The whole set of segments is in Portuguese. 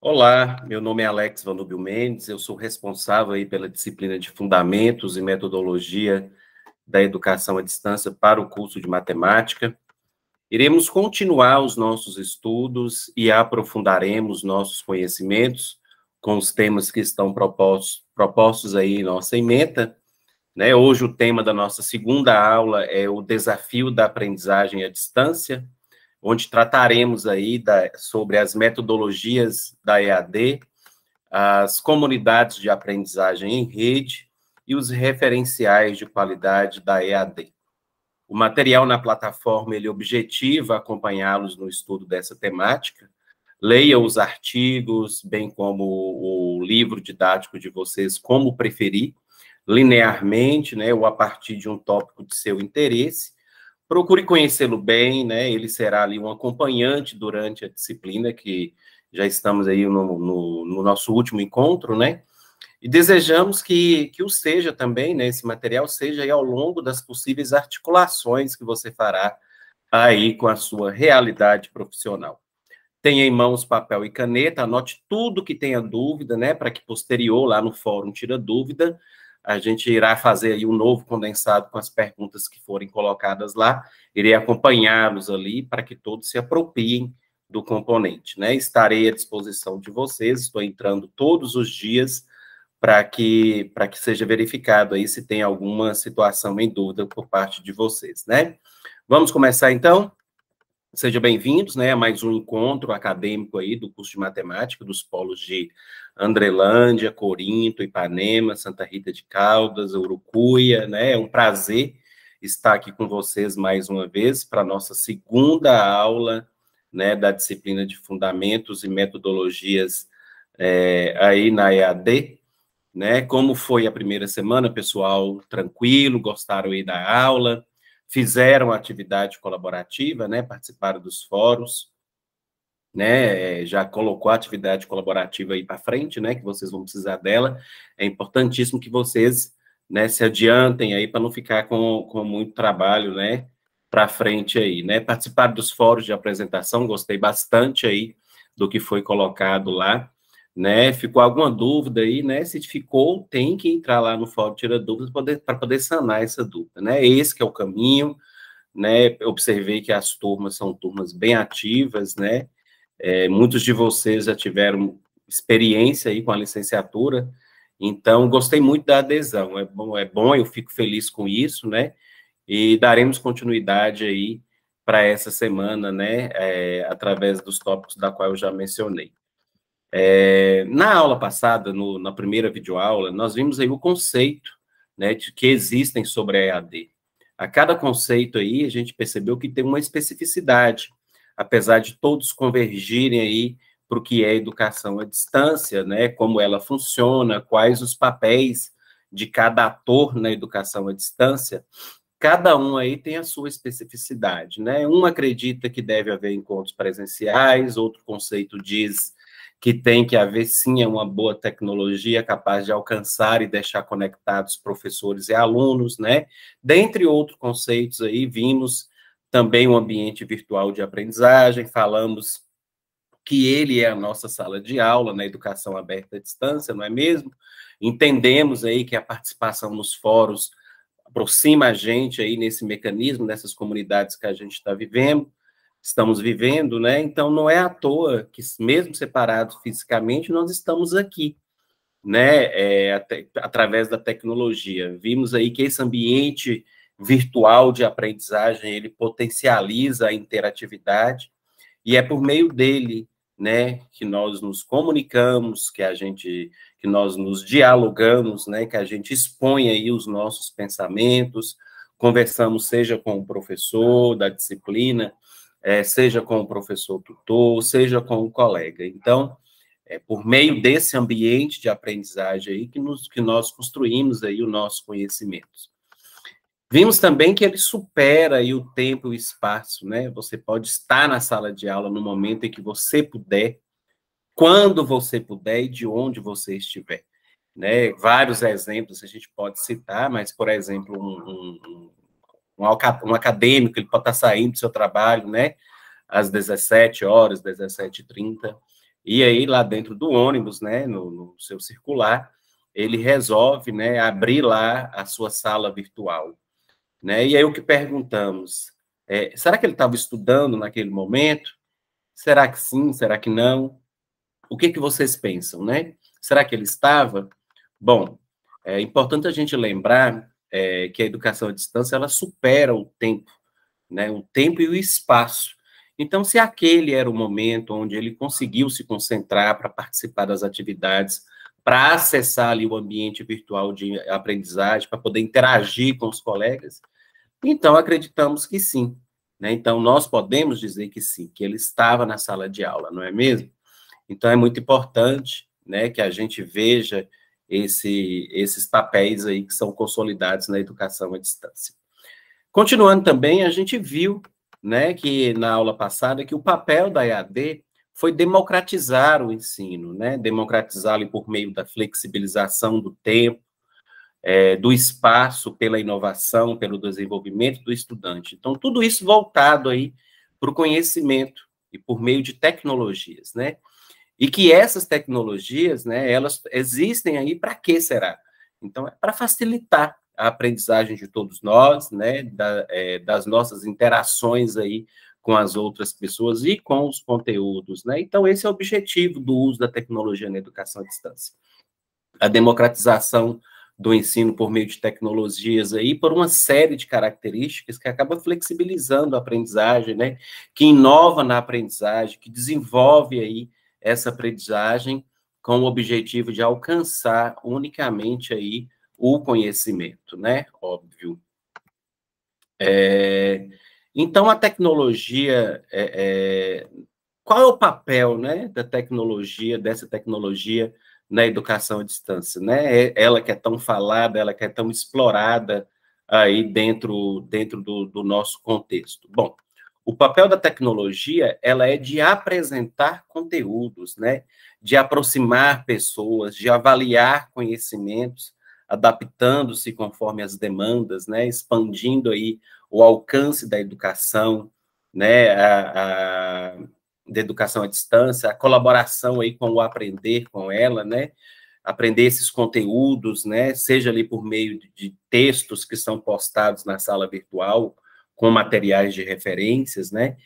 Olá, meu nome é Alex Vanúbio Mendes, eu sou responsável aí pela disciplina de Fundamentos e Metodologia da Educação à Distância para o curso de Matemática. Iremos continuar os nossos estudos e aprofundaremos nossos conhecimentos com os temas que estão propostos aí em nossa ementa, né? Hoje o tema da nossa segunda aula é o desafio da aprendizagem à distância, onde trataremos aí sobre as metodologias da EAD, as comunidades de aprendizagem em rede e os referenciais de qualidade da EAD. O material na plataforma, ele objetiva acompanhá-los no estudo dessa temática. Leia os artigos, bem como o livro didático de vocês, como preferir, linearmente, né, ou a partir de um tópico de seu interesse. Procure conhecê-lo bem, né? Ele será ali um acompanhante durante a disciplina, que já estamos aí no nosso último encontro, né? E desejamos que o seja também, né? Esse material seja aí ao longo das possíveis articulações que você fará aí com a sua realidade profissional. Tenha em mãos papel e caneta, anote tudo que tenha dúvida, né? Para que posterior, lá no fórum Tira Dúvida, a gente irá fazer aí um novo condensado com as perguntas que forem colocadas lá. Irei acompanhá-los ali para que todos se apropriem do componente, né? Estarei à disposição de vocês, estou entrando todos os dias para que seja verificado aí se tem alguma situação em dúvida por parte de vocês, né? Vamos começar então? Sejam bem-vindos, né, a mais um encontro acadêmico aí do curso de matemática dos polos de Andrelândia, Corinto, Ipanema, Santa Rita de Caldas, Urucuia, né? É um prazer estar aqui com vocês mais uma vez para a nossa segunda aula, né, da disciplina de Fundamentos e Metodologias aí na EAD, né? Como foi a primeira semana, pessoal? Tranquilo? Gostaram aí da aula? Fizeram atividade colaborativa, né? Participaram dos fóruns, né? Já colocou a atividade colaborativa aí para frente, né? Que vocês vão precisar dela. É importantíssimo que vocês, né, se adiantem aí para não ficar com muito trabalho, né? Para frente aí, né? Participaram dos fóruns de apresentação, gostei bastante aí do que foi colocado lá, né? Ficou alguma dúvida aí, né? Se ficou, tem que entrar lá no fórum Tira Dúvidas para poder sanar essa dúvida, né? Esse que é o caminho, né? Observei que as turmas são turmas bem ativas, né? Muitos de vocês já tiveram experiência aí com a licenciatura, então gostei muito da adesão. É bom, eu fico feliz com isso, né? E daremos continuidade aí para essa semana, né? Através dos tópicos da qual eu já mencionei. Na aula passada, na primeira videoaula, nós vimos aí o conceito, né, de que existem sobre a EAD. A cada conceito aí, a gente percebeu que tem uma especificidade, apesar de todos convergirem aí para o que é educação à distância, né, como ela funciona, quais os papéis de cada ator na educação à distância, cada um aí tem a sua especificidade, né? Um acredita que deve haver encontros presenciais, outro conceito diz que tem que haver, sim, uma boa tecnologia capaz de alcançar e deixar conectados professores e alunos, né? Dentre outros conceitos aí, vimos também o ambiente virtual de aprendizagem, falamos que ele é a nossa sala de aula na educação aberta à distância, não é mesmo? Entendemos aí que a participação nos fóruns aproxima a gente aí nesse mecanismo, nessas comunidades que a gente estamos vivendo, né? Então, não é à toa que, mesmo separados fisicamente, nós estamos aqui, né? Através da tecnologia. Vimos aí que esse ambiente virtual de aprendizagem, ele potencializa a interatividade, e é por meio dele, né, que nós nos comunicamos, que nós nos dialogamos, né, que a gente expõe aí os nossos pensamentos, conversamos seja com o professor da disciplina, seja com o professor tutor, seja com o colega. Então, é por meio desse ambiente de aprendizagem aí que nós construímos aí o nosso conhecimento. Vimos também que ele supera aí o tempo e o espaço, né? Você pode estar na sala de aula no momento em que você puder, quando você puder e de onde você estiver, né? Vários exemplos a gente pode citar, mas, por exemplo, um acadêmico, ele pode estar saindo do seu trabalho, né? Às 17 horas, 17h30, E aí, lá dentro do ônibus, né, no seu circular, ele resolve, né, abrir lá a sua sala virtual, né? E aí o que perguntamos, será que ele estava estudando naquele momento? Será que sim? Será que não? O que vocês pensam, né? Será que ele estava? Bom, é importante a gente lembrar que a educação à distância, ela supera o tempo, né? O tempo e o espaço. Então, se aquele era o momento onde ele conseguiu se concentrar para participar das atividades, para acessar ali o ambiente virtual de aprendizagem, para poder interagir com os colegas, então acreditamos que sim, né? Então, nós podemos dizer que sim, que ele estava na sala de aula, não é mesmo? Então, é muito importante, né, que a gente veja esses papéis aí que são consolidados na educação à distância. Continuando também, a gente viu, né, que na aula passada, que o papel da EAD foi democratizar o ensino, né, democratizá-lo por meio da flexibilização do tempo, do espaço, pela inovação, pelo desenvolvimento do estudante. Então, tudo isso voltado aí para o conhecimento e por meio de tecnologias, né? E que essas tecnologias, né, elas existem aí para quê será? Então, é para facilitar a aprendizagem de todos nós, né, das nossas interações aí com as outras pessoas e com os conteúdos, né? Então, esse é o objetivo do uso da tecnologia na educação à distância. A democratização do ensino por meio de tecnologias aí, por uma série de características que acaba flexibilizando a aprendizagem, né? Que inova na aprendizagem, que desenvolve aí essa aprendizagem com o objetivo de alcançar unicamente aí o conhecimento, né? Óbvio. Então, a tecnologia, qual é o papel, né, da tecnologia, dessa tecnologia na educação à distância, né? Ela que é tão falada, ela que é tão explorada aí dentro do nosso contexto. Bom, o papel da tecnologia, ela é de apresentar conteúdos, né? De aproximar pessoas, de avaliar conhecimentos, adaptando-se conforme as demandas, né? Expandindo aí o alcance da educação, né? Da educação à distância, a colaboração aí com o aprender com ela, né? Aprender esses conteúdos, né? Seja ali por meio de textos que são postados na sala virtual, com materiais de referências, né?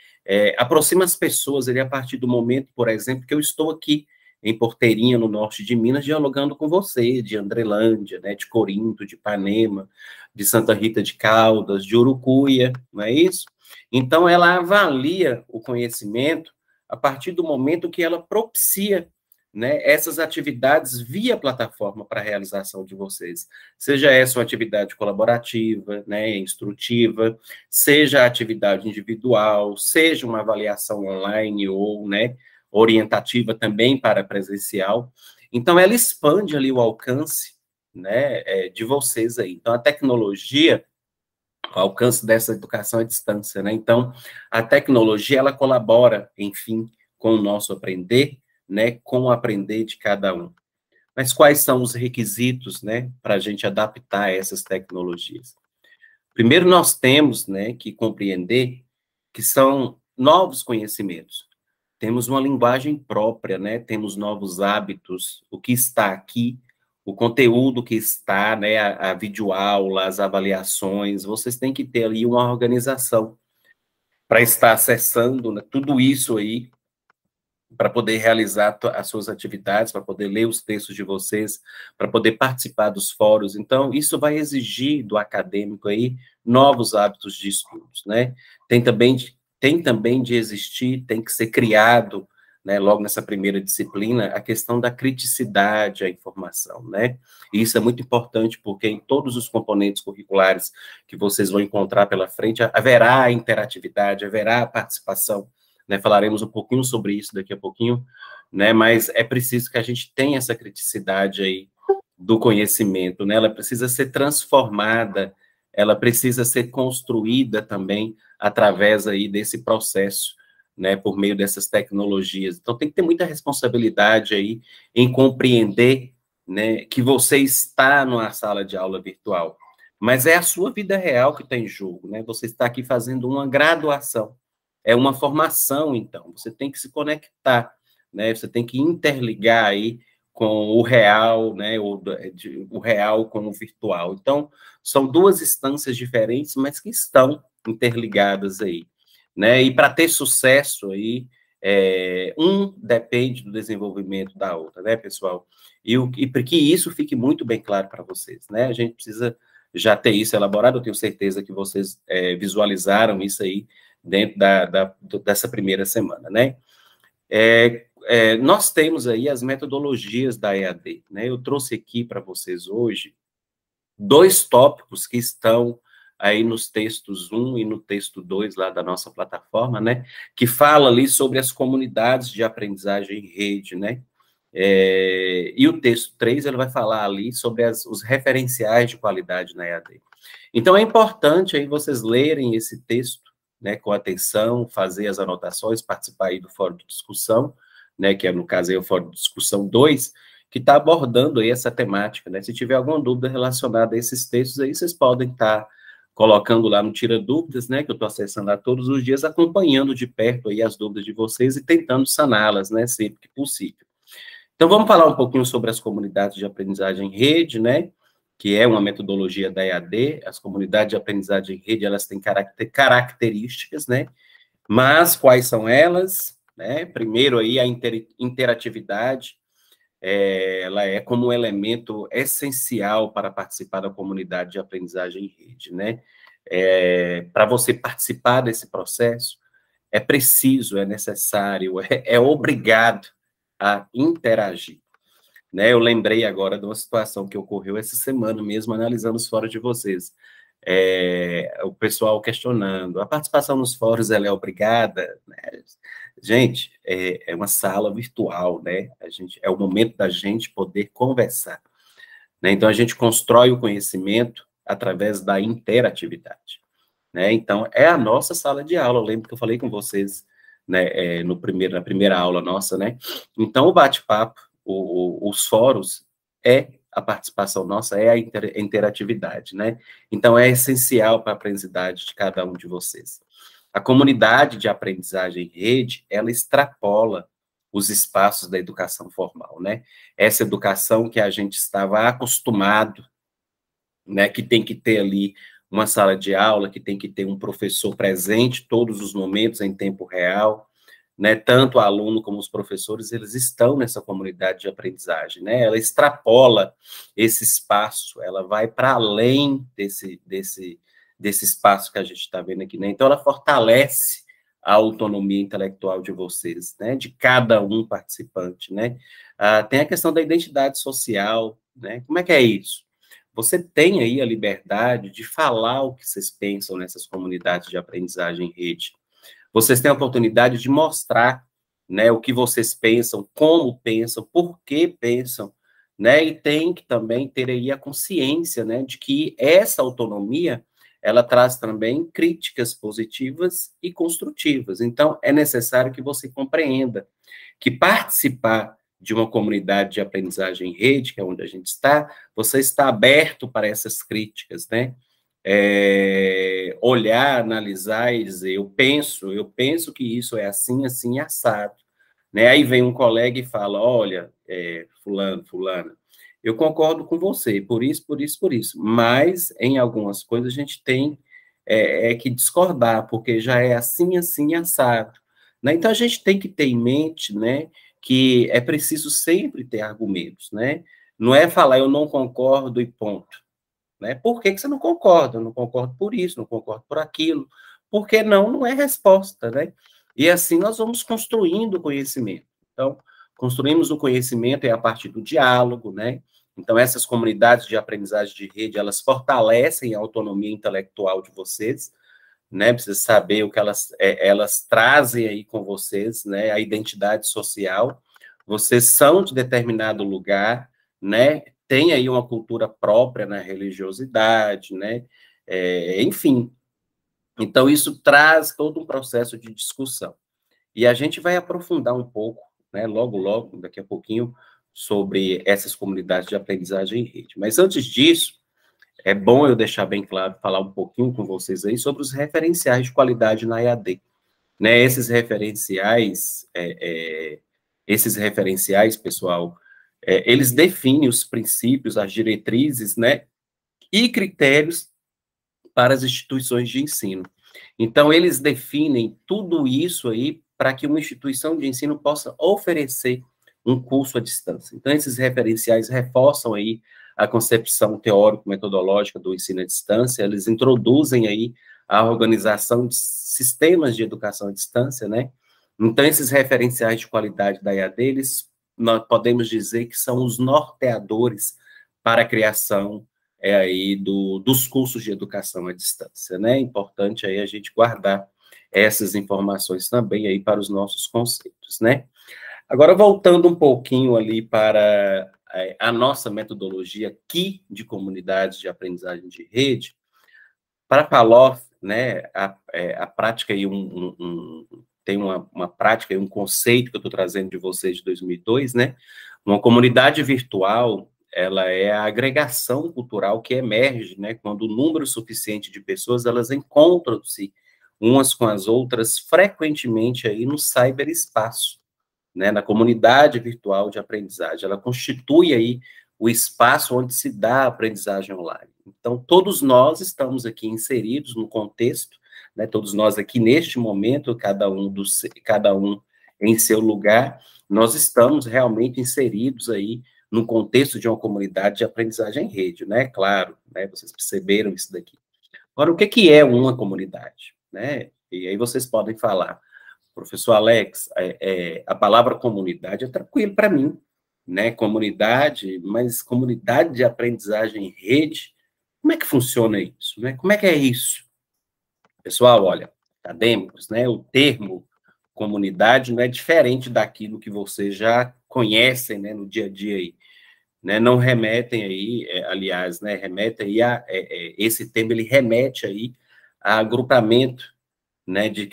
Aproxima as pessoas ali a partir do momento, por exemplo, que eu estou aqui em Porteirinha, no norte de Minas, dialogando com você, de Andrelândia, né? De Corinto, de Ipanema, de Santa Rita de Caldas, de Urucuia, não é isso? Então, ela avalia o conhecimento a partir do momento que ela propicia, né, essas atividades via plataforma para a realização de vocês. Seja essa uma atividade colaborativa, né, instrutiva, seja atividade individual, seja uma avaliação online ou, né, orientativa também para presencial. Então, ela expande ali o alcance, né, de vocês aí. Então, a tecnologia, o alcance dessa educação à distância, né? Então, a tecnologia, ela colabora, enfim, com o nosso aprender, né, com o aprender de cada um. Mas quais são os requisitos, né, para a gente adaptar essas tecnologias? Primeiro, nós temos, né, que compreender que são novos conhecimentos. Temos uma linguagem própria, né, temos novos hábitos, o que está aqui, o conteúdo que está, né, a videoaula, as avaliações, vocês têm que ter ali uma organização para estar acessando, né, tudo isso aí, para poder realizar as suas atividades, para poder ler os textos de vocês, para poder participar dos fóruns. Então, isso vai exigir do acadêmico aí novos hábitos de estudos, né? Tem também de existir, tem que ser criado, né, logo nessa primeira disciplina, a questão da criticidade à informação, né? E isso é muito importante porque em todos os componentes curriculares que vocês vão encontrar pela frente, haverá interatividade, haverá participação, né? Falaremos um pouquinho sobre isso daqui a pouquinho, né? Mas é preciso que a gente tenha essa criticidade aí do conhecimento, né? Ela precisa ser transformada, ela precisa ser construída também através aí desse processo, né? Por meio dessas tecnologias. Então, tem que ter muita responsabilidade aí em compreender, né, que você está numa sala de aula virtual, mas é a sua vida real que está em jogo, né? Você está aqui fazendo uma graduação, é uma formação, então, você tem que se conectar, né? Você tem que interligar aí com o real, né? O real com o virtual. Então, são duas instâncias diferentes, mas que estão interligadas aí, né? E para ter sucesso aí, um depende do desenvolvimento da outra, né, pessoal? E para que isso fique muito bem claro para vocês, né? A gente precisa já ter isso elaborado, eu tenho certeza que vocês visualizaram isso aí dentro dessa primeira semana, né? Nós temos aí as metodologias da EAD, né? Eu trouxe aqui para vocês hoje 2 tópicos que estão aí nos textos 1 e no texto 2 lá da nossa plataforma, né? Que fala ali sobre as comunidades de aprendizagem em rede, né? E o texto 3, ele vai falar ali sobre os referenciais de qualidade na EAD. Então, é importante aí vocês lerem esse texto, né, com atenção, fazer as anotações, participar aí do fórum de discussão, né, que no caso aí o fórum de discussão 2, que está abordando aí essa temática, né? Se tiver alguma dúvida relacionada a esses textos aí, vocês podem estar colocando lá no Tira Dúvidas, né, que eu estou acessando lá todos os dias, acompanhando de perto aí as dúvidas de vocês e tentando saná-las, né, sempre que possível. Então, vamos falar um pouquinho sobre as comunidades de aprendizagem em rede, né, que é uma metodologia da EAD. As comunidades de aprendizagem em rede, elas têm características, né, mas quais são elas? Né? Primeiro aí a interatividade, ela é como um elemento essencial para participar da comunidade de aprendizagem em rede, né? Para você participar desse processo, é preciso, é necessário, é obrigado a interagir, né? Eu lembrei agora de uma situação que ocorreu essa semana mesmo, analisando os fóruns de vocês. O pessoal questionando, a participação nos fóruns, ela é obrigada? Né? Gente, é uma sala virtual, né? É o momento da gente poder conversar, né? Então, a gente constrói o conhecimento através da interatividade, né? Então, é a nossa sala de aula. Eu lembro que eu falei com vocês, né, na primeira aula nossa, né? Então, o bate-papo, os fóruns, a participação nossa, é a interatividade, né? Então, é essencial para a aprendizagem de cada um de vocês. A comunidade de aprendizagem em rede, ela extrapola os espaços da educação formal, né? Essa educação que a gente estava acostumado, né, que tem que ter ali uma sala de aula, que tem que ter um professor presente todos os momentos em tempo real, né? Tanto o aluno como os professores, eles estão nessa comunidade de aprendizagem, né? Ela extrapola esse espaço, ela vai para além desse espaço que a gente está vendo aqui, né? Então, ela fortalece a autonomia intelectual de vocês, né? De cada um participante, né? Tem a questão da identidade social, né? Como é que é isso? Você tem aí a liberdade de falar o que vocês pensam nessas comunidades de aprendizagem em rede. Vocês têm a oportunidade de mostrar, né, o que vocês pensam, como pensam, por que pensam, né, e tem que também ter aí a consciência, né, de que essa autonomia, ela traz também críticas positivas e construtivas. Então, é necessário que você compreenda que participar de uma comunidade de aprendizagem em rede, que é onde a gente está, você está aberto para essas críticas, né? Olhar, analisar e dizer, eu penso que isso é assim, assim, assado. Né? Aí vem um colega e fala, olha, fulana, eu concordo com você, por isso, por isso, por isso, mas em algumas coisas a gente tem que discordar, porque já é assim, assim, assado. Né? Então, a gente tem que ter em mente, né, que é preciso sempre ter argumentos, né? Não é falar, eu não concordo e ponto. Né? Por que você não concorda? Eu não concordo por isso, não concordo por aquilo. Porque não é resposta, né? E assim nós vamos construindo o conhecimento. Então, construímos o conhecimento a partir do diálogo, né? Então, essas comunidades de aprendizagem de rede, elas fortalecem a autonomia intelectual de vocês, né? Precisa saber o que elas trazem aí com vocês, né? A identidade social. Vocês são de determinado lugar, né? Tem aí uma cultura própria na religiosidade, né? Enfim. Então, isso traz todo um processo de discussão. E a gente vai aprofundar um pouco, né? Logo, daqui a pouquinho, sobre essas comunidades de aprendizagem em rede. Mas antes disso, é bom eu deixar bem claro, falar um pouquinho com vocês aí sobre os referenciais de qualidade na EAD. Né, esses referenciais, Esses referenciais, pessoal, eles definem os princípios, as diretrizes, né, e critérios para as instituições de ensino. Então, eles definem tudo isso aí para que uma instituição de ensino possa oferecer um curso à distância. Então, esses referenciais reforçam aí a concepção teórico-metodológica do ensino à distância, eles introduzem aí a organização de sistemas de educação à distância, né? Então, esses referenciais de qualidade da EAD, nós podemos dizer que são os norteadores para a criação aí dos cursos de educação à distância, né? É importante aí a gente guardar essas informações também aí para os nossos conceitos, né? Agora, voltando um pouquinho ali para a nossa metodologia aqui de comunidades de aprendizagem de rede, para a Pallof, né, a prática aí, tem uma prática, um conceito que eu estou trazendo de vocês de 2002, né? Uma comunidade virtual, ela é a agregação cultural que emerge, né, quando o número suficiente de pessoas, elas encontram-se umas com as outras frequentemente aí no cyberespaço, né, na comunidade virtual de aprendizagem. Ela constitui aí o espaço onde se dá a aprendizagem online. Então, todos nós estamos aqui inseridos no contexto, né, todos nós aqui neste momento, cada um em seu lugar, nós estamos realmente inseridos aí no contexto de uma comunidade de aprendizagem em rede, né? Claro, né? Vocês perceberam isso daqui. Agora, o que é uma comunidade, né? E aí vocês podem falar, professor Alex, a palavra comunidade é tranquilo para mim, né? Comunidade, mas comunidade de aprendizagem em rede, como é que funciona isso, né? Como é que é isso? Pessoal, olha, acadêmicos, né? O termo comunidade não é diferente daquilo que vocês já conhecem, né, no dia a dia aí, né? Não remetem aí, aliás, né, remete aí esse termo, ele remete aí a agrupamento, né, de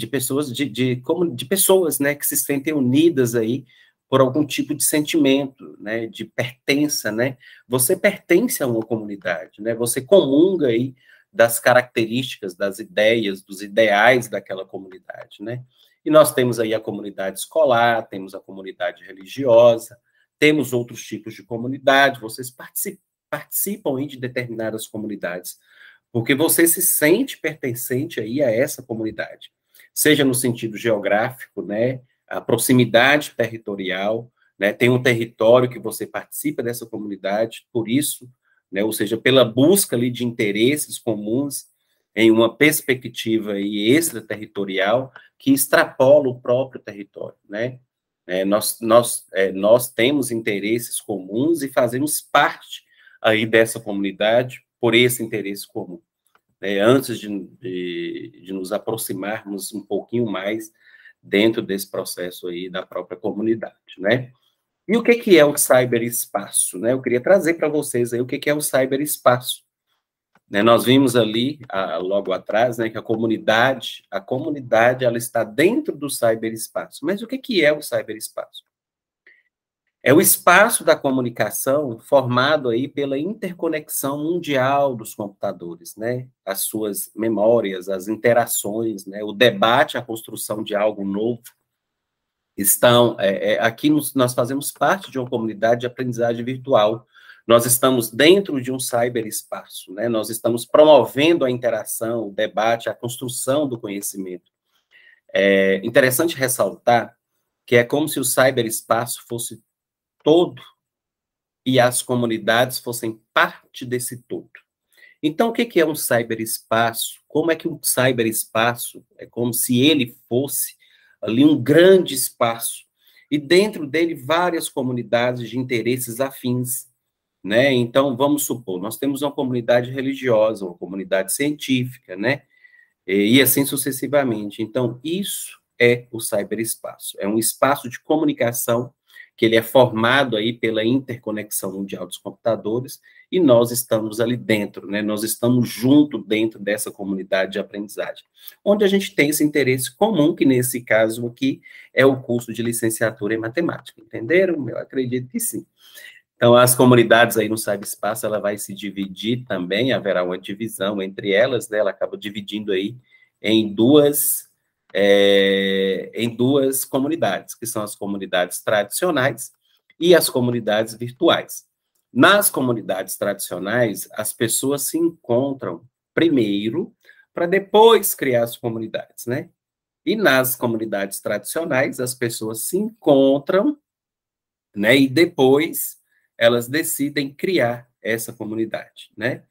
pessoas, de pessoas, né, que se sentem unidas aí por algum tipo de sentimento, né, de pertença, né? Você pertence a uma comunidade, né? Você comunga aí das características, das ideias, dos ideais daquela comunidade, né? E nós temos aí a comunidade escolar, temos a comunidade religiosa, temos outros tipos de comunidade, vocês participam aí de determinadas comunidades, porque você se sente pertencente aí a essa comunidade, seja no sentido geográfico, né, a proximidade territorial, né, tem um território que você participa dessa comunidade, por isso, né, ou seja, pela busca ali de interesses comuns em uma perspectiva aí extraterritorial que extrapola o próprio território, né? Nós temos interesses comuns e fazemos parte aí dessa comunidade por esse interesse comum, né? Antes de nos aproximarmos um pouquinho mais dentro desse processo aí da própria comunidade, né? E o que é o cyberespaço, né? Eu queria trazer para vocês aí o que é o cyberespaço, né? Nós vimos ali, logo atrás, né, que a comunidade, ela está dentro do cyberespaço. Mas o que é o cyberespaço? É o espaço da comunicação formado aí pela interconexão mundial dos computadores, né? As suas memórias, as interações, né? O debate, a construção de algo novo. Aqui nós fazemos parte de uma comunidade de aprendizagem virtual. Nós estamos dentro de um cyberespaço, né? Nós estamos promovendo a interação, o debate, a construção do conhecimento. É interessante ressaltar que é como se o cyberespaço fosse todo e as comunidades fossem parte desse todo. Então, o que é um cyberespaço? Como é que um cyberespaço é como se ele fosse ali um grande espaço, e dentro dele várias comunidades de interesses afins, né? Então, vamos supor, nós temos uma comunidade religiosa, uma comunidade científica, né? E assim sucessivamente. Então, isso é o cyberespaço. É um espaço de comunicação que ele é formado aí pela interconexão mundial dos computadores, e nós estamos ali dentro, né? Nós estamos junto dentro dessa comunidade de aprendizagem, onde a gente tem esse interesse comum, que nesse caso aqui é o curso de licenciatura em matemática. Entenderam? Eu acredito que sim. Então, as comunidades aí no cyberespaço, ela vai se dividir também, haverá uma divisão entre elas, né? Ela acaba dividindo aí em duas em duas comunidades, que são as comunidades tradicionais e as comunidades virtuais. Nas comunidades tradicionais, as pessoas se encontram primeiro para depois criar as comunidades, né? E nas comunidades tradicionais, as pessoas se encontram, né? E depois elas decidem criar essa comunidade, né?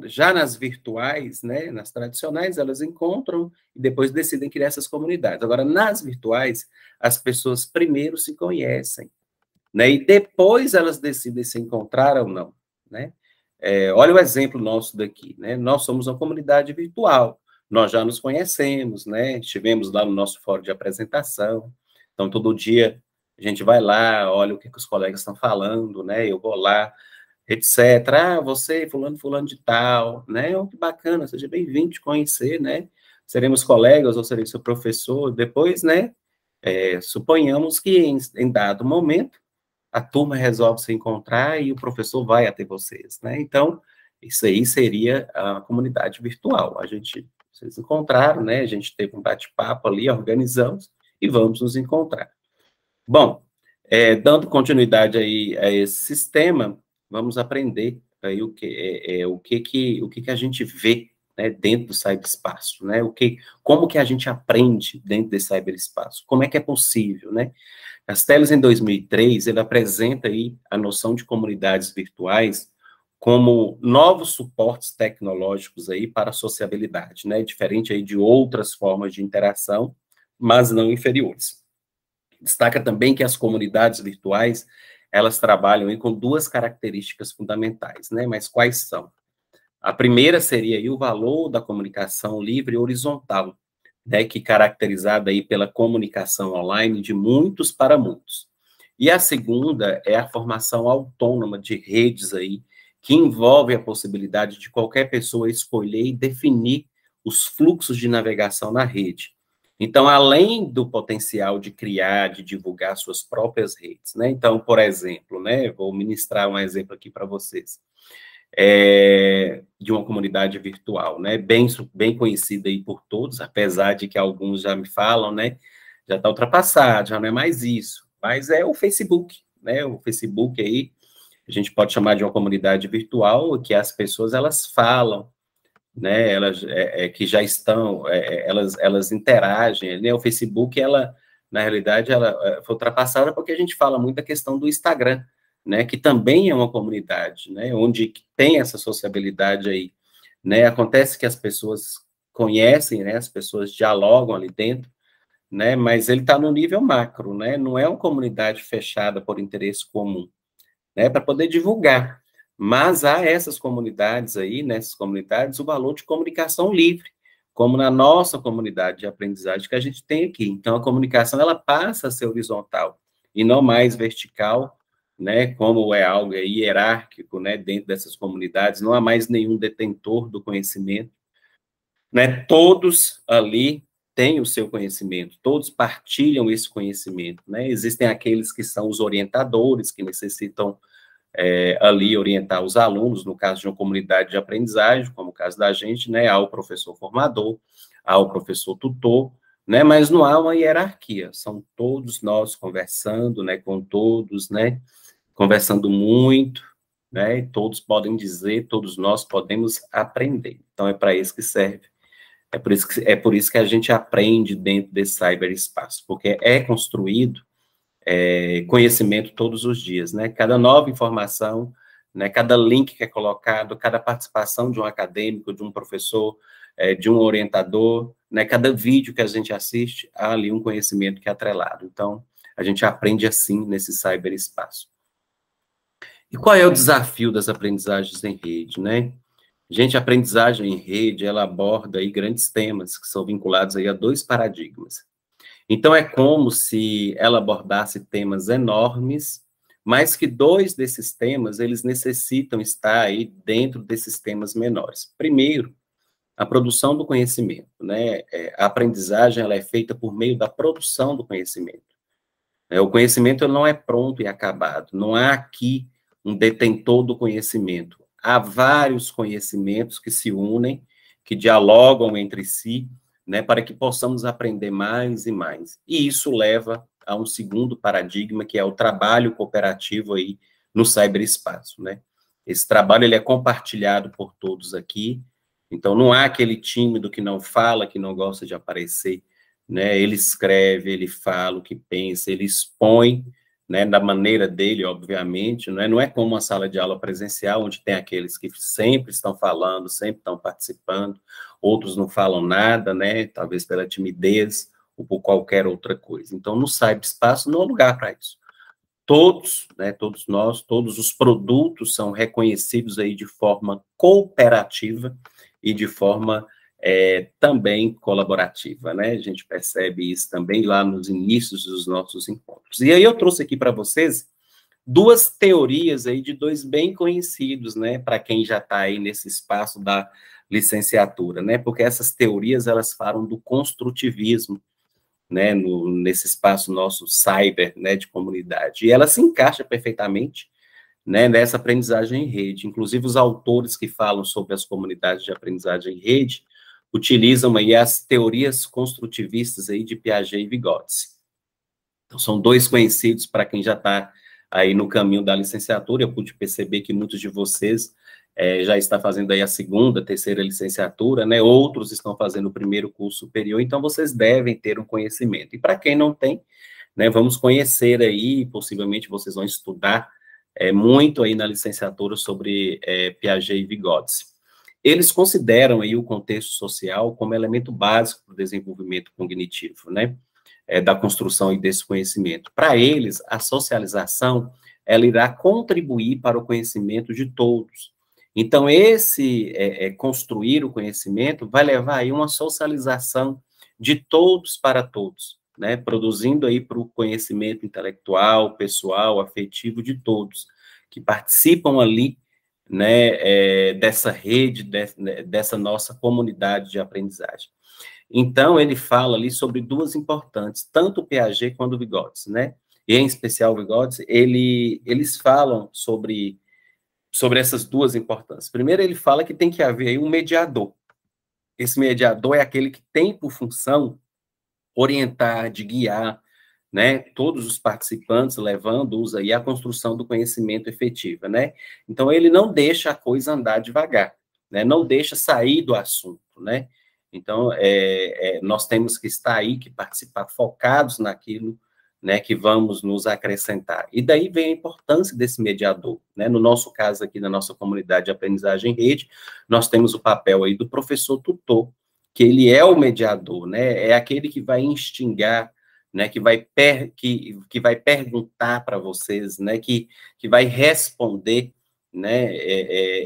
Já nas virtuais, né, nas tradicionais, elas encontram e depois decidem criar essas comunidades. Agora, nas virtuais, as pessoas primeiro se conhecem, né, e depois elas decidem se encontrar ou não, né? Olha o exemplo nosso daqui, né? Nós somos uma comunidade virtual, nós já nos conhecemos, né? Estivemos lá no nosso fórum de apresentação, então todo dia a gente vai lá, olha o que os colegas estão falando, né? Eu vou lá, etc. Ah, você, fulano de tal, né? Oh, que bacana, seja bem-vindo te conhecer, né? Seremos colegas ou serei seu professor. Depois, né? Suponhamos que em dado momento a turma resolve se encontrar e o professor vai até vocês, né? Então, isso aí seria a comunidade virtual. Vocês encontraram, né? A gente teve um bate-papo ali, organizamos e vamos nos encontrar. Bom, dando continuidade aí a esse sistema, vamos aprender aí o que a gente vê, né, dentro do cyberespaço, né? Como que a gente aprende dentro desse cyberespaço? Como é que é possível, né? Castells, em 2003, ele apresenta aí a noção de comunidades virtuais como novos suportes tecnológicos aí para a sociabilidade, né? Diferente aí de outras formas de interação, mas não inferiores. Destaca também que as comunidades virtuais, elas trabalham aí com duas características fundamentais, né? Mas quais são? A primeira seria aí o valor da comunicação livre e horizontal, né? Que caracterizada aí pela comunicação online de muitos para muitos. E a segunda é a formação autônoma de redes aí, que envolve a possibilidade de qualquer pessoa escolher e definir os fluxos de navegação na rede. Então, além do potencial de criar, de divulgar suas próprias redes, né? Então, por exemplo, né? Vou ministrar um exemplo aqui para vocês. De uma comunidade virtual, né? Bem conhecida aí por todos, apesar de que alguns já me falam, né? Já está ultrapassado, já não é mais isso. Mas é o Facebook, né? O Facebook aí, a gente pode chamar de uma comunidade virtual, que as pessoas, elas falam, né, elas que já estão, elas interagem, né, o Facebook, na realidade, ela foi ultrapassada porque a gente fala muito da questão do Instagram, né, que também é uma comunidade, né, onde tem essa sociabilidade aí, né, acontece que as pessoas conhecem, né, as pessoas dialogam ali dentro, né, mas ele está no nível macro, né, não é uma comunidade fechada por interesse comum, né, para poder divulgar. Mas há essas comunidades aí, nessas comunidades, o valor de comunicação livre, como na nossa comunidade de aprendizagem que a gente tem aqui. Então, a comunicação, ela passa a ser horizontal e não mais vertical, né, como é algo aí hierárquico, né, dentro dessas comunidades, não há mais nenhum detentor do conhecimento, né, todos ali têm o seu conhecimento, todos partilham esse conhecimento, né, existem aqueles que são os orientadores, que necessitam ali orientar os alunos, no caso de uma comunidade de aprendizagem, como o caso da gente, né, ao professor formador, ao professor tutor, né, mas não há uma hierarquia, são todos nós conversando, né, com todos, né, conversando muito, né, e todos podem dizer, todos nós podemos aprender. Então, é para isso que serve. É por isso que a gente aprende dentro desse cyberespaço, porque é construído conhecimento todos os dias, né? Cada nova informação, né? Cada link que é colocado, cada participação de um acadêmico, de um professor, de um orientador, né? Cada vídeo que a gente assiste, há ali um conhecimento que é atrelado. Então, a gente aprende assim nesse cyberespaço. E qual é o desafio das aprendizagens em rede, né? Gente, a aprendizagem em rede, ela aborda aí grandes temas que são vinculados aí a dois paradigmas. Então, é como se ela abordasse temas enormes, mas que dois desses temas, eles necessitam estar aí dentro desses temas menores. Primeiro, a produção do conhecimento, né? A aprendizagem, ela é feita por meio da produção do conhecimento. O conhecimento ele não é pronto e acabado, não há aqui um detentor do conhecimento. Há vários conhecimentos que se unem que dialogam entre si, né, para que possamos aprender mais e mais. E isso leva a um segundo paradigma, que é o trabalho cooperativo aí no ciberespaço, né? Esse trabalho ele é compartilhado por todos aqui, então não há aquele tímido que não fala, que não gosta de aparecer, né? Ele escreve, ele fala o que pensa, ele expõe, né, da maneira dele, obviamente, né? Não é como uma sala de aula presencial, onde tem aqueles que sempre estão falando, sempre estão participando, outros não falam nada, né? Talvez pela timidez ou por qualquer outra coisa. Então, no cyberespaço não há lugar para isso. Todos, né, todos nós, todos os produtos são reconhecidos aí de forma cooperativa e de forma também colaborativa, né? A gente percebe isso também lá nos inícios dos nossos encontros. E aí eu trouxe aqui para vocês duas teorias aí de dois bem conhecidos, né? Para quem já está aí nesse espaço da licenciatura, né? Porque essas teorias, elas falam do construtivismo, né, nesse espaço nosso cyber, né, de comunidade. E ela se encaixa perfeitamente, né, nessa aprendizagem em rede. Inclusive, os autores que falam sobre as comunidades de aprendizagem em rede utilizam aí as teorias construtivistas aí de Piaget e Vygotsky. Então, são dois conhecidos para quem já está aí no caminho da licenciatura. Eu pude perceber que muitos de vocês já está fazendo aí a segunda, terceira licenciatura, né? Outros estão fazendo o primeiro curso superior, então vocês devem ter um conhecimento. E para quem não tem, né, vamos conhecer aí, possivelmente vocês vão estudar muito aí na licenciatura sobre Piaget e Vygotsky. Eles consideram aí o contexto social como elemento básico do desenvolvimento cognitivo, né? Da construção e desse conhecimento. Para eles, a socialização, ela irá contribuir para o conhecimento de todos. Então, esse construir o conhecimento vai levar aí uma socialização de todos para todos, né? Produzindo aí para o conhecimento intelectual, pessoal, afetivo de todos, que participam ali, né, dessa rede, dessa nossa comunidade de aprendizagem. Então, ele fala ali sobre duas importantes, tanto o Piaget quanto o Vygotsky, né? E, em especial, o Vygotsky, eles falam sobre essas duas importâncias. Primeiro, ele fala que tem que haver aí um mediador. Esse mediador é aquele que tem por função orientar, de guiar, né, todos os participantes, levando-os aí à construção do conhecimento efetivo, né? Então, ele não deixa a coisa andar devagar, né? Não deixa sair do assunto, né? Então, nós temos que estar aí, que participar focados naquilo, né, que vamos nos acrescentar. E daí vem a importância desse mediador, né? No nosso caso aqui, na nossa comunidade de aprendizagem em rede, nós temos o papel aí do professor tutor, que ele é o mediador, né? É aquele que vai instigar, né, que vai perguntar para vocês, né, que vai responder, né,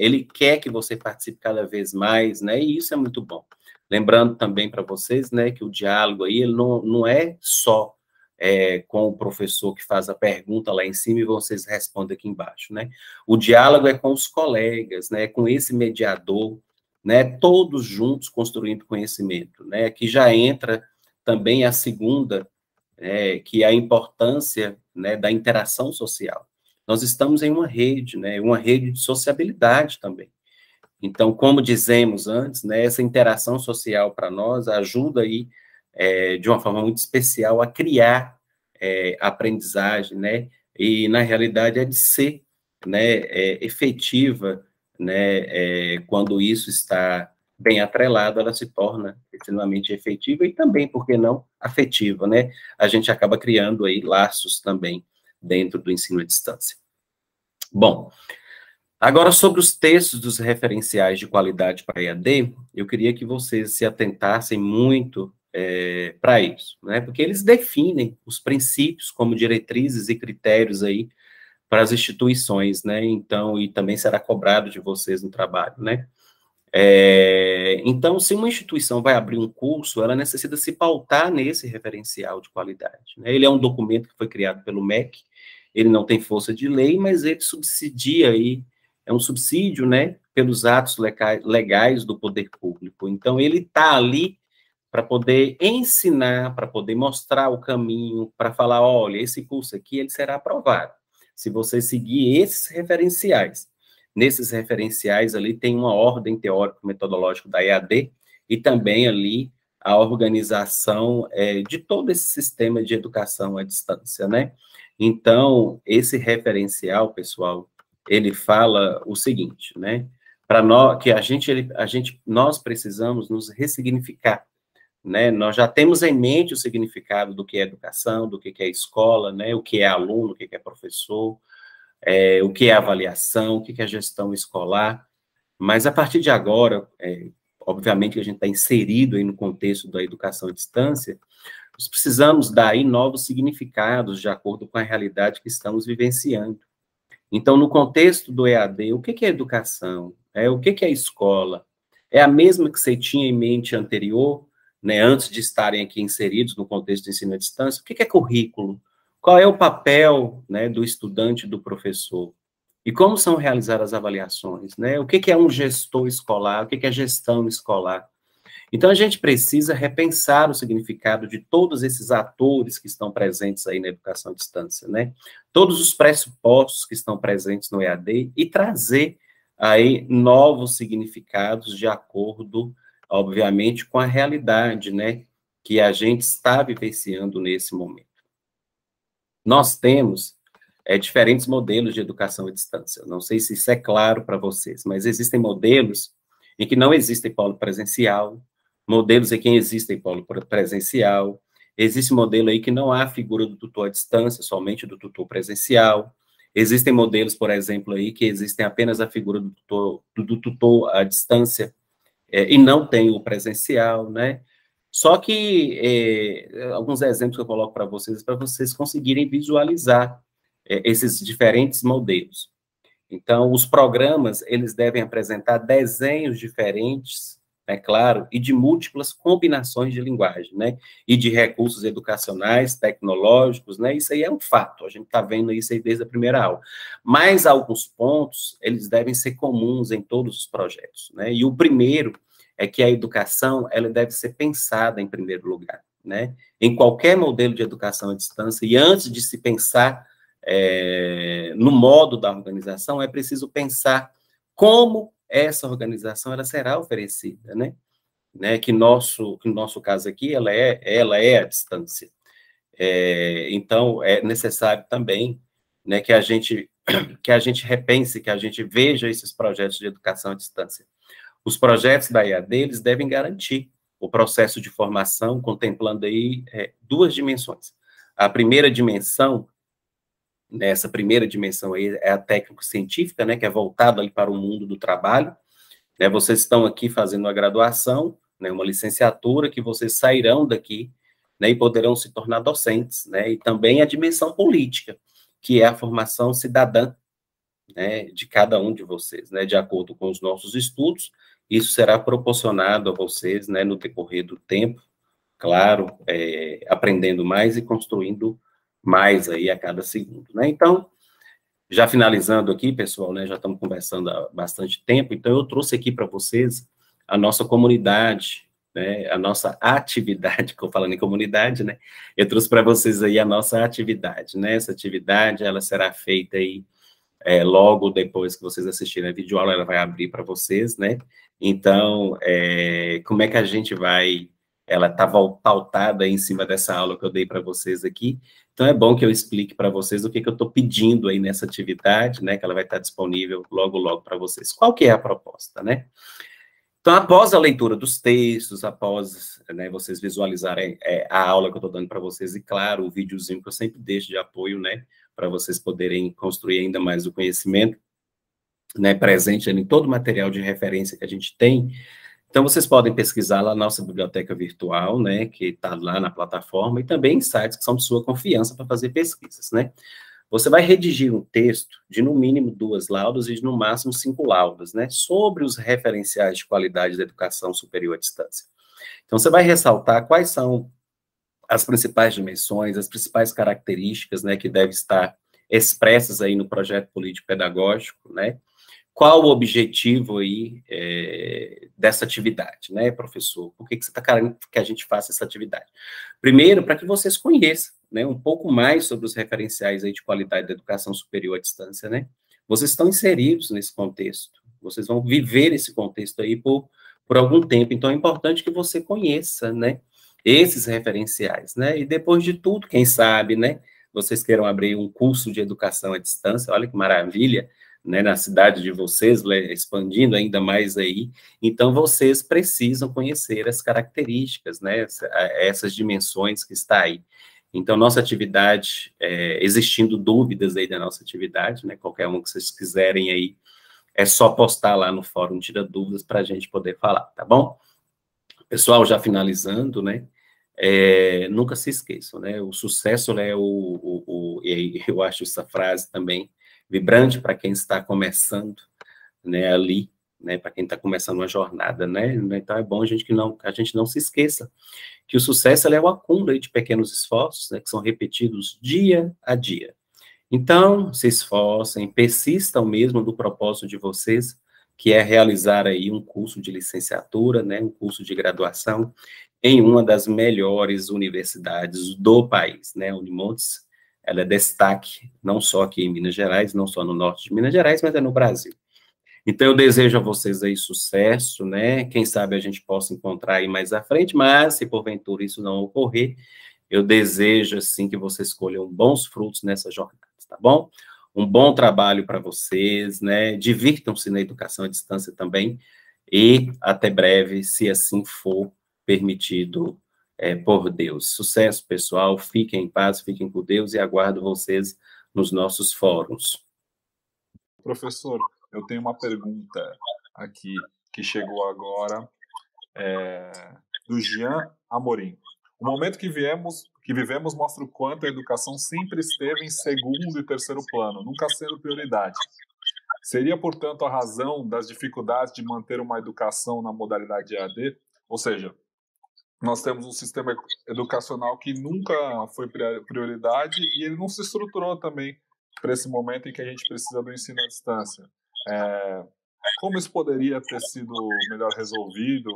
ele quer que você participe cada vez mais, né, e isso é muito bom. Lembrando também para vocês, né, que o diálogo aí, ele não é só com o professor que faz a pergunta lá em cima e vocês respondem aqui embaixo, né, o diálogo é com os colegas, né, com esse mediador, né, todos juntos construindo conhecimento, né, que já entra também a segunda, que é a importância, né, da interação social. Nós estamos em uma rede, né, uma rede de sociabilidade também. Então, como dizemos antes, né, essa interação social para nós ajuda aí, de uma forma muito especial, a criar aprendizagem, né, e na realidade é de ser, né, efetiva, né, quando isso está bem atrelado, ela se torna extremamente efetiva e também, por que não, afetiva, né? A gente acaba criando aí laços também dentro do ensino à distância. Bom, agora sobre os textos dos referenciais de qualidade para EAD, eu queria que vocês se atentassem muito para isso, né? Porque eles definem os princípios como diretrizes e critérios aí para as instituições, né? Então, e também será cobrado de vocês no trabalho, né? Então, se uma instituição vai abrir um curso, ela necessita se pautar nesse referencial de qualidade, né? Ele é um documento que foi criado pelo MEC, ele não tem força de lei, mas ele subsidia aí, é um subsídio, né, pelos atos legais do poder público. Então, ele está ali para poder ensinar, para poder mostrar o caminho, para falar, olha, esse curso aqui, ele será aprovado, se você seguir esses referenciais. nesses referenciais ali tem uma ordem teórico-metodológica da EAD e também ali a organização de todo esse sistema de educação à distância, né? Então, esse referencial, pessoal, ele fala o seguinte, né? Para nós, que nós precisamos nos ressignificar, né? Nós já temos em mente o significado do que é educação, do que é escola, né? O que é aluno, o que é professor, o que é avaliação, o que é gestão escolar, mas a partir de agora, obviamente que a gente está inserido aí no contexto da educação à distância, nós precisamos dar aí novos significados de acordo com a realidade que estamos vivenciando. Então, no contexto do EAD, o que é educação? O que é escola? É a mesma que você tinha em mente anterior, né, antes de estarem aqui inseridos no contexto de ensino à distância? O que é currículo? Qual é o papel, né, do estudante e do professor? E como são realizadas as avaliações, né? O que é um gestor escolar? O que é gestão escolar? Então, a gente precisa repensar o significado de todos esses atores que estão presentes aí na educação à distância, né? Todos os pressupostos que estão presentes no EAD e trazer aí novos significados de acordo, obviamente, com a realidade, né, que a gente está vivenciando nesse momento. Nós temos diferentes modelos de educação à distância. Não sei se isso é claro para vocês, mas existem modelos em que não existe polo presencial, modelos em que existem polo presencial, existe modelo aí que não há figura do tutor à distância, somente do tutor presencial. Existem modelos, por exemplo, aí que existem apenas a figura do tutor à distância e não tem o presencial, né? Só que alguns exemplos que eu coloco para vocês conseguirem visualizar esses diferentes modelos. Então, os programas, eles devem apresentar desenhos diferentes, é claro, e de múltiplas combinações de linguagem, né? E de recursos educacionais, tecnológicos, né? Isso aí é um fato, a gente está vendo isso aí desde a primeira aula. Mas alguns pontos, eles devem ser comuns em todos os projetos, né? E o primeiro é que a educação, ela deve ser pensada em primeiro lugar, né? Em qualquer modelo de educação à distância, e antes de se pensar no modo da organização, é preciso pensar como essa organização ela será oferecida, né? Que no nosso caso aqui, ela é à distância. Então, é necessário também, né, que a gente repense, que a gente veja esses projetos de educação à distância. Os projetos da EAD, eles devem garantir o processo de formação, contemplando aí duas dimensões. A primeira dimensão, nessa primeira dimensão aí, é a técnico-científica, né, que é voltada ali para o mundo do trabalho, né, vocês estão aqui fazendo uma graduação, né, uma licenciatura, que vocês sairão daqui, né, e poderão se tornar docentes, né, e também a dimensão política, que é a formação cidadã, né, de cada um de vocês, né, de acordo com os nossos estudos, isso será proporcionado a vocês, né, no decorrer do tempo, claro, aprendendo mais e construindo mais aí a cada segundo, né? Então, já finalizando aqui, pessoal, né, já estamos conversando há bastante tempo, então eu trouxe aqui para vocês a nossa comunidade, né, a nossa atividade, que eu falando em comunidade, né, eu trouxe para vocês aí a nossa atividade, né, essa atividade, ela será feita aí logo depois que vocês assistirem a videoaula, ela vai abrir para vocês, né, então, como é que a gente vai, ela está pautada em cima dessa aula que eu dei para vocês aqui, então é bom que eu explique para vocês o que eu estou pedindo aí nessa atividade, né, que ela vai estar disponível logo para vocês. Qual que é a proposta, né? Então, após a leitura dos textos, após, né, vocês visualizarem a aula que eu estou dando para vocês, e claro, o videozinho que eu sempre deixo de apoio, né, para vocês poderem construir ainda mais o conhecimento, né, presente em todo o material de referência que a gente tem. Então, vocês podem pesquisar lá na nossa biblioteca virtual, né, que está lá na plataforma, e também em sites que são de sua confiança para fazer pesquisas, né. Você vai redigir um texto de, no mínimo, 2 laudas e, no máximo, 5 laudas, né, sobre os referenciais de qualidade da educação superior à distância. Então, você vai ressaltar quais são as principais dimensões, as principais características, né, que devem estar expressas aí no projeto político-pedagógico, né, qual o objetivo aí dessa atividade, né, professor? Por que você está querendo que a gente faça essa atividade? Primeiro, para que vocês conheçam, né, um pouco mais sobre os referenciais aí de qualidade da educação superior à distância, né? vocês estão inseridos nesse contexto, vocês vão viver esse contexto aí por algum tempo, então é importante que você conheça, né, esses referenciais, né, e depois de tudo, quem sabe, né, vocês queiram abrir um curso de educação à distância, olha que maravilha, né, na cidade de vocês, expandindo ainda mais aí, então vocês precisam conhecer as características, né, essas dimensões que está aí. Então, nossa atividade, existindo dúvidas aí da nossa atividade, né, qualquer um que vocês quiserem aí, é só postar lá no fórum, tira dúvidas para a gente poder falar, tá bom? Pessoal, já finalizando, né, nunca se esqueçam, né, o sucesso, né, e eu acho essa frase também vibrante para quem está começando, né, ali, né, para quem está começando uma jornada, né, então é bom a gente não se esqueça que o sucesso é o acúmulo de pequenos esforços, né, que são repetidos dia a dia. Então, se esforcem, persistam mesmo no propósito de vocês, que é realizar aí um curso de licenciatura, né, um curso de graduação em uma das melhores universidades do país, né, a Unimontes, ela é destaque, não só aqui em Minas Gerais, não só no norte de Minas Gerais, mas é no Brasil. Então, eu desejo a vocês aí sucesso, né? Quem sabe a gente possa encontrar aí mais à frente, mas se porventura isso não ocorrer, eu desejo, assim, que vocês escolham bons frutos nessa jornada, tá bom? Um bom trabalho para vocês, né? Divirtam-se na educação à distância também e até breve, se assim for permitido por Deus. Sucesso, pessoal. Fiquem em paz, fiquem com Deus e aguardo vocês nos nossos fóruns. Professor, eu tenho uma pergunta aqui que chegou agora, do Jean Amorim. O momento que vivemos mostra o quanto a educação sempre esteve em segundo e terceiro plano, nunca sendo prioridade. Seria, portanto, a razão das dificuldades de manter uma educação na modalidade EAD? Ou seja, nós temos um sistema educacional que nunca foi prioridade e ele não se estruturou também para esse momento em que a gente precisa do ensino à distância. Como isso poderia ter sido melhor resolvido?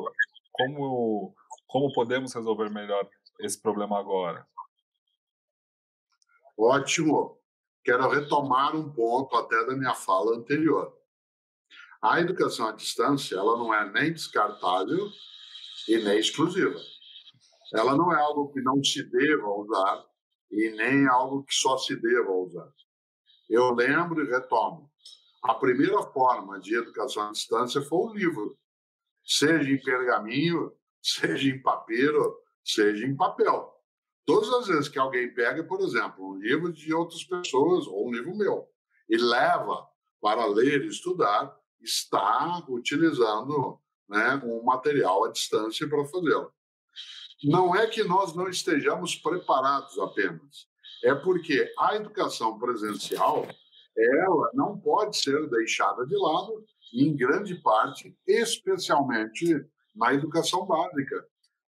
Como podemos resolver melhor esse problema agora? Ótimo. Quero retomar um ponto até da minha fala anterior. A educação à distância, ela não é nem descartável e nem exclusiva. Ela não é algo que não se deva usar e nem algo que só se deva usar. Eu lembro e retomo. A primeira forma de educação à distância foi o livro, seja em pergaminho, seja em papiro, seja em papel. Todas as vezes que alguém pega, por exemplo, um livro de outras pessoas ou um livro meu e leva para ler e estudar, está utilizando, né, um material à distância para fazê-lo. Não é que nós não estejamos preparados apenas, é porque a educação presencial ela não pode ser deixada de lado, em grande parte, especialmente na educação básica.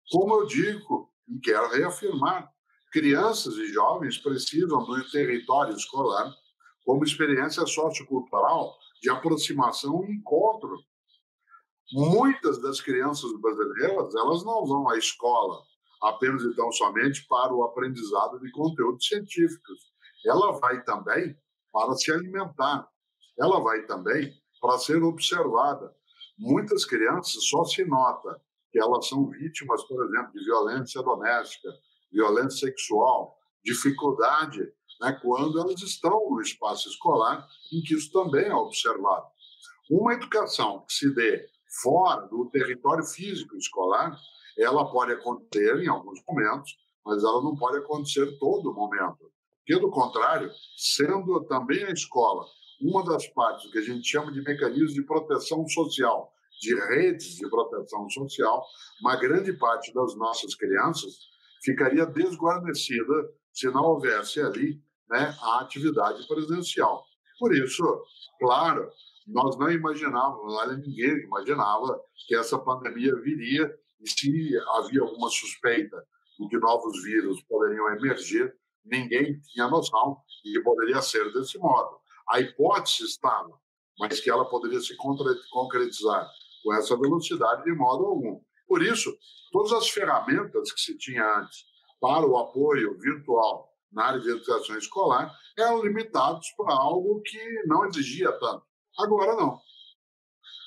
Como eu digo, e quero reafirmar, crianças e jovens precisam do território escolar como experiência sociocultural de aproximação e encontro. Muitas das crianças brasileiras, elas não vão à escola apenas e tão somente para o aprendizado de conteúdos científicos. Ela vai também para se alimentar. Ela vai também para ser observada. Muitas crianças só se nota que elas são vítimas, por exemplo, de violência doméstica, violência sexual, dificuldade, né, quando elas estão no espaço escolar, em que isso também é observado. Uma educação que se dê fora do território físico escolar, ela pode acontecer em alguns momentos, mas ela não pode acontecer todo momento. Porque, do contrário, sendo também a escola uma das partes que a gente chama de mecanismos de proteção social, de redes de proteção social, uma grande parte das nossas crianças ficaria desguarnecida se não houvesse ali, né, a atividade presencial. Por isso, claro, nós não imaginávamos, ninguém imaginava que essa pandemia viria e se havia alguma suspeita de que novos vírus poderiam emergir, ninguém tinha noção de que poderia ser desse modo. A hipótese estava, mas que ela poderia se concretizar com essa velocidade de modo algum. Por isso, todas as ferramentas que se tinha antes para o apoio virtual na área de educação escolar, eram limitados para algo que não exigia tanto. Agora não.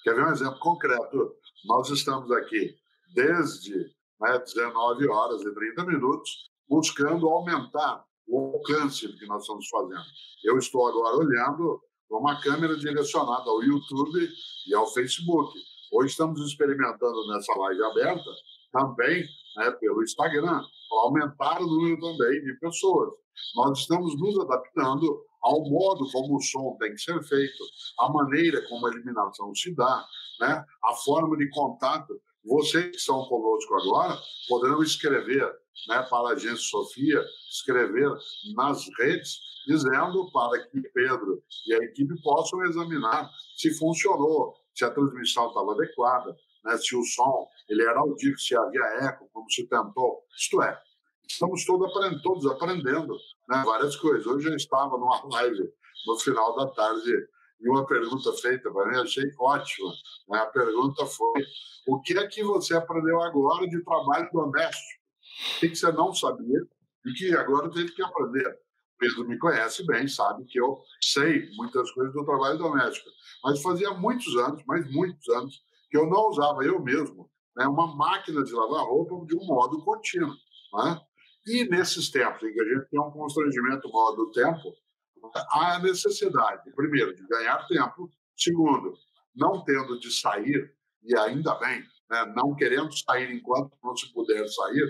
Quer ver um exemplo concreto? Nós estamos aqui desde 19 horas e 30 minutos buscando aumentar o alcance do que nós estamos fazendo. Eu estou agora olhando para uma câmera direcionada ao YouTube e ao Facebook. Hoje estamos experimentando nessa live aberta também pelo Instagram, para aumentar o número também de pessoas. Nós estamos nos adaptando ao modo como o som tem que ser feito, a maneira como a eliminação se dá, a forma de contato. Vocês que estão conosco agora poderão escrever para a Agência Sofia, escrever nas redes, dizendo para que Pedro e a equipe possam examinar se funcionou, se a transmissão estava adequada, se o som ele era audível, se havia eco, como se tentou. Isto é, estamos todos aprendendo várias coisas. Hoje eu estava numa live no final da tarde e uma pergunta feita para mim, achei ótima. A pergunta foi: o que é que você aprendeu agora de trabalho doméstico? O que você não sabia e que agora teve que aprender? Pedro me conhece bem, sabe que eu sei muitas coisas do trabalho doméstico, mas fazia muitos anos, que eu não usava eu mesmo uma máquina de lavar roupa de um modo contínuo. E nesses tempos em que a gente tem um constrangimento maior do tempo, há a necessidade, primeiro, de ganhar tempo, segundo, não tendo de sair, e ainda bem, não querendo sair enquanto não se puder sair,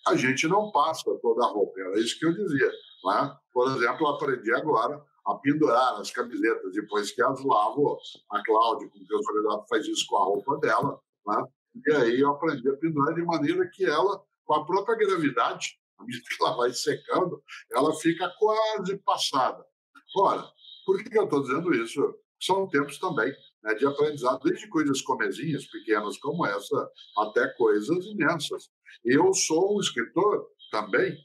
a gente não passa toda a roupa. Era isso que eu dizia. Por exemplo, eu aprendi agora a pendurar as camisetas depois que as lavo. A Cláudia, com que eu sou, faz isso com a roupa dela. E aí eu aprendi a pendurar de maneira que ela, com a própria gravidade, à medida que ela vai secando, ela fica quase passada. Ora, por que eu estou dizendo isso? São tempos também de aprendizado, desde coisas comezinhas, pequenas como essa, até coisas imensas. Eu sou um escritor também.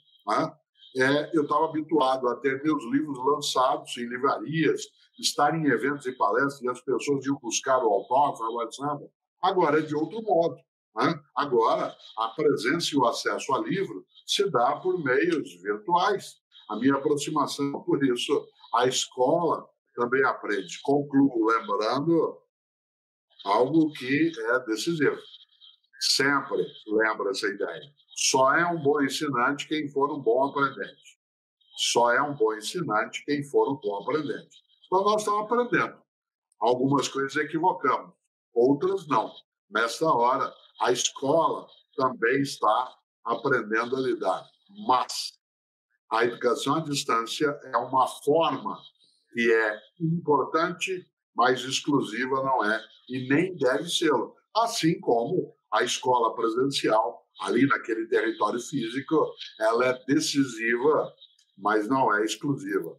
Eu estava habituado a ter meus livros lançados em livrarias, estar em eventos e palestras e as pessoas iam buscar o autógrafo, etc. Agora é de outro modo. Agora, a presença e o acesso a livro se dá por meios virtuais. A minha aproximação, por isso, a escola também aprende. Concluo lembrando algo que é decisivo. Sempre lembra essa ideia. Só é um bom ensinante quem for um bom aprendente. Só é um bom ensinante quem for um bom aprendente. Então, nós estamos aprendendo. Algumas coisas equivocamos, outras não. Nessa hora, a escola também está aprendendo a lidar. Mas a educação à distância é uma forma que é importante, mas exclusiva não é, e nem deve ser. Assim como a escola presencial, ali naquele território físico, ela é decisiva, mas não é exclusiva.